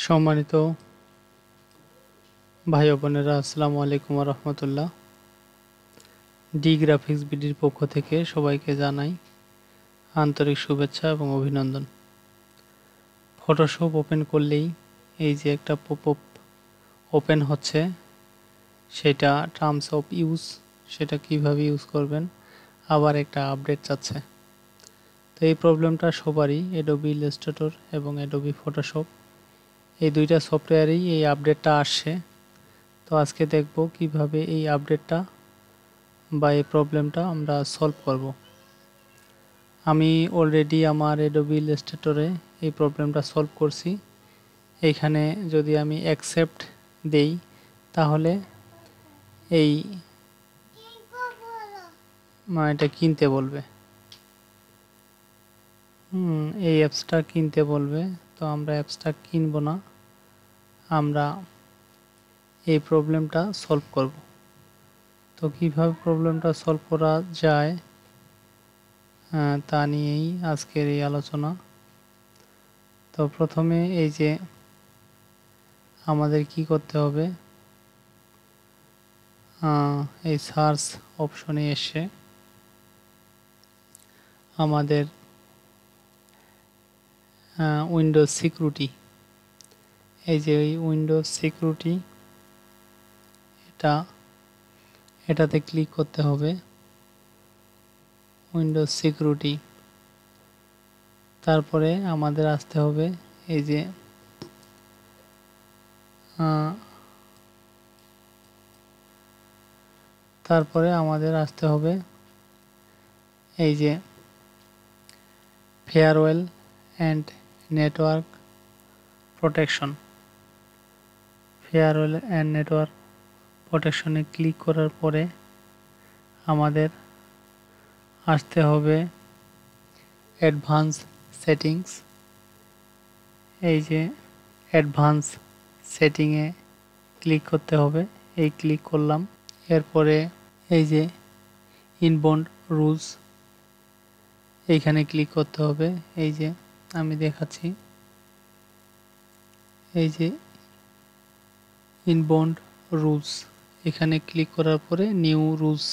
সম্মানিত ভাই ও বোনেরা, আসসালামু আলাইকুম ওয়া রাহমাতুল্লাহ। ডি গ্রাফিক্স বিডির পক্ষ থেকে সবাইকে জানাই আন্তরিক শুভেচ্ছা এবং অভিনন্দন। ফটোশপ ওপেন করলেই এই যে একটা পপআপ ওপেন হচ্ছে, সেটা টার্মস অফ ইউজ, সেটা কিভাবে ইউজ করবেন, আবার একটা আপডেট চাচ্ছে। তো এই প্রবলেমটা সবারই অ্যাডোবি ইলাস্ট্রেটর এবং অ্যাডোবি ফটোশপ এই দুইটা সফটওয়্যারেই এই আপডেটটা আসছে। তো আজকে দেখব কিভাবে এই আপডেটটা বা এই প্রবলেমটা আমরা সলভ করব। আমি অলরেডি আমার অ্যাডোবি ইলাস্ট্রেটরে এই প্রবলেমটা সলভ করছি। এইখানে যদি আমি অ্যাকসেপ্ট দেই তাহলে এই এটা কিনতে বলবে, এই অ্যাপসটা কিনতে বলবে। তো আমরা অ্যাপসটা কিনব না, আমরা এই প্রবলেমটা সলভ করব। তো কিভাবে প্রবলেমটা সলভ করা যায় তা নিয়েই আজকের এই আলোচনা। তো প্রথমে এই যে আমাদের কি করতে হবে, এই সার্চ অপশনে এসে আমাদের উইন্ডোজ সিকিউরিটি, এই যে এই উইন্ডোজ সিকিউরিটি এটাতে ক্লিক করতে হবে। উইন্ডোজ সিকিউরিটি, তারপরে আমাদের আসতে হবে এই যে এই যে firewall and network protection. Firewall and network প্রোটেকশনে ক্লিক করার পরে আমাদের আসতে হবে অ্যাডভান্স সেটিংস। এই যে অ্যাডভান্স সেটিংয়ে ক্লিক করতে হবে, এই ক্লিক করলাম। এরপরে এই যে ইনবাউন্ড রুলস, এইখানে ক্লিক করতে হবে। এই যে আমি দেখাচ্ছি, এই যে ইনবাউন্ড রুলস, এখানে ক্লিক করার পরে নিউ রুলস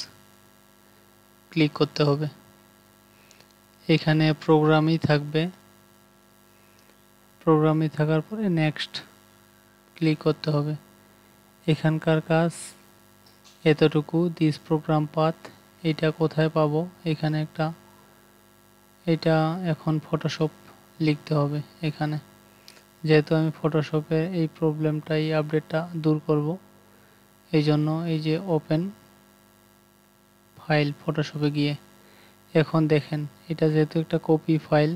ক্লিক করতে হবে। এখানে প্রোগ্রামই থাকবে, প্রোগ্রামই থাকার পরে নেক্সট ক্লিক করতে হবে। এখানকার কাজ এতটুকু, দিস প্রোগ্রাম পাথ, এটা কোথায় পাবো, এখানে এটা এখন ফটোশপ লিখতে হবে এখানে। যেহেতু আমি ফটোশপে এই প্রবলেমটা, এই আপডেটটা দূর করব, এই জন্য এই যে ওপেন ফাইল ফটোশপে গিয়ে এখন দেখেন, এটা যেহেতু একটা কপি ফাইল,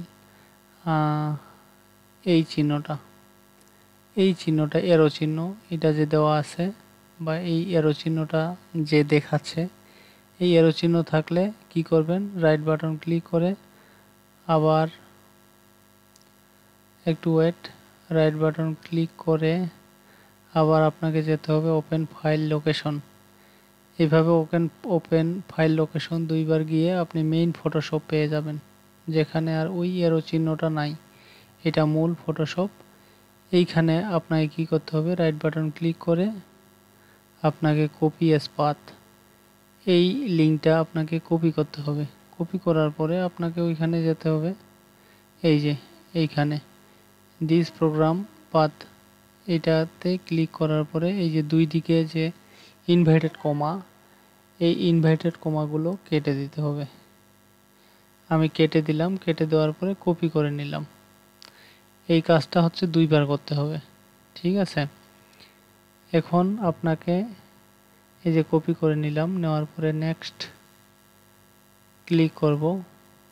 এই চিহ্নটা এরো চিহ্ন, এটা যে দেওয়া আছে বা এই এরো চিহ্নটা যে দেখাচ্ছে, এই এরো চিহ্ন থাকলে কি করবেন, রাইট বাটন ক্লিক করে আবার একটু ওয়েট, রাইট বাটন ক্লিক করে আবার আপনাকে যেতে হবে ওপেন ফাইল লোকেশন। এইভাবে ওপেন ফাইল লোকেশন দুইবার গিয়ে আপনি মেইন ফটোশপ পেয়ে যাবেন, যেখানে আর ওই এরো চিহ্নটা নাই, এটা মূল ফটোশপ। এইখানে আপনাকে কি করতে হবে, রাইট বাটন ক্লিক করে আপনাকে কপি অ্যাজ পাথ, এই লিঙ্কটা আপনাকে কপি করতে হবে। কপি করার পরে আপনাকে ওইখানে যেতে হবে, এই যে এইখানে দিস প্রোগ্রাম পাথ, এটাতে ক্লিক করার পরে এই যে দুই দিকে যে ইনভার্টেড কমা, এই ইনভার্টেড কমাগুলো কেটে দিতে হবে। আমি কেটে দিলাম, কেটে দেওয়ার পরে কপি করে নিলাম। এই কাজটা হচ্ছে দুইবার করতে হবে, ঠিক আছে। এখন আপনাকে এই যে কপি করে নিলাম, নেওয়ার পরে নেক্সট ক্লিক করব,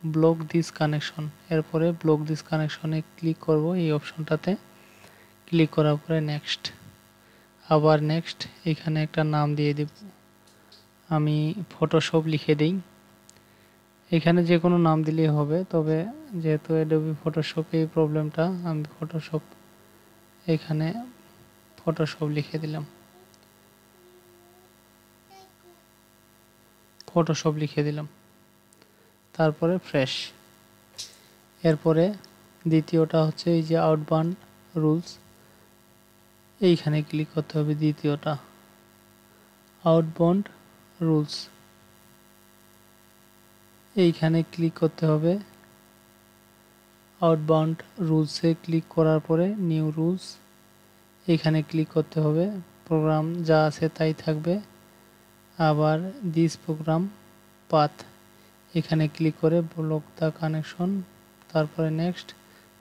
ব্লক দিস কানেকশন। এরপরে ব্লক দিস কানেকশনে ক্লিক করব, এই অপশনটাতে ক্লিক করার পরে নেক্সট, আবার নেক্সট। এখানে একটা নাম দিয়ে দেব, আমি ফটোশপ লিখে দিই। এখানে যে কোনো নাম দিলেই হবে, তবে যেহেতু অ্যাডোবি ফটোশপে এই প্রবলেমটা, আমি এখানে ফটোশপ লিখে দিলাম, ফটোশপ লিখে দিলাম, তারপরে ফ্রেশ। এরপরে দ্বিতীয়টা হচ্ছে এই যে আউটবাউন্ড রুলস, এইখানে ক্লিক করতে হবে দ্বিতীয়টা, আউটবাউন্ড রুলস। এইখানে ক্লিক করতে হবে, আউটবাউন্ড রুলসে ক্লিক করার পরে নিউ রুলস, এইখানে ক্লিক করতে হবে। প্রোগ্রাম যা আছে তাই থাকবে। আবার দিস প্রোগ্রাম পাথ, এখানে ক্লিক করে ব্লক দ্য কানেকশন, তারপরে নেক্সট,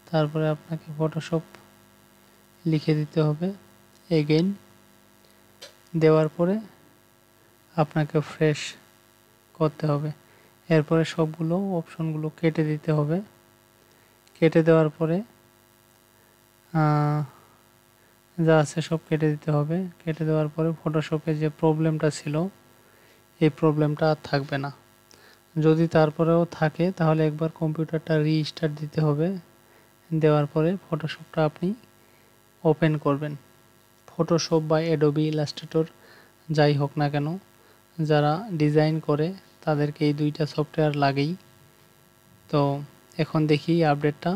তারপরে আপনাকে ফটোশপ লিখে দিতে হবে। এগেইন দেওয়ার পরে আপনাকে ফ্রেশ করতে হবে। এরপরে সবগুলো অপশনগুলো কেটে দিতে হবে। কেটে দেওয়ার পরে যা আছে সব কেটে দিতে হবে। কেটে দেওয়ার পরে ফটোশপে যে প্রবলেমটা ছিল এই প্রবলেমটা আর থাকবে না। যদি তারপরেও থাকে তাহলে একবার কম্পিউটারটা রিস্টার্ট দিতে হবে। দেওয়ার পরে ফটোশপটা আপনি ওপেন করবেন। ফটোশপ বা অ্যাডোবি ইলাস্ট্রেটর যাই হোক না কেন, যারা ডিজাইন করে তাদেরকে এই দুইটা সফটওয়্যার লাগেই। তো এখন দেখি আপডেটটা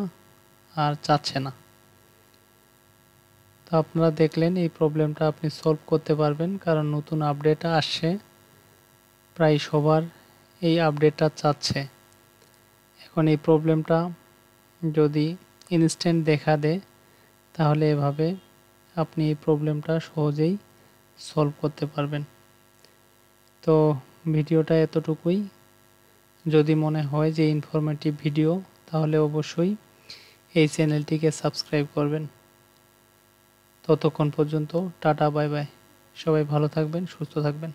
আর চাচ্ছে না। তো আপনারা দেখলেন এই প্রবলেমটা আপনি সলভ করতে পারবেন, কারণ নতুন আপডেট আসছে। প্রায় সবার এই আপডেটটা চাচ্ছে। এখন এই প্রবলেমটা যদি ইনস্ট্যান্ট দেখা দেয় তাহলে এভাবে আপনি এই প্রবলেমটা সহজেই সলভ করতে পারবেন। তো ভিডিওটা এতটুকুই। যদি মনে হয় যে ইনফরমেটিভ ভিডিও, তাহলে অবশ্যই এই চ্যানেলটিকে সাবস্ক্রাইব করবেন। ততক্ষণ পর্যন্ত টাটা, বাই বাই। সবাই ভালো থাকবেন, সুস্থ থাকবেন।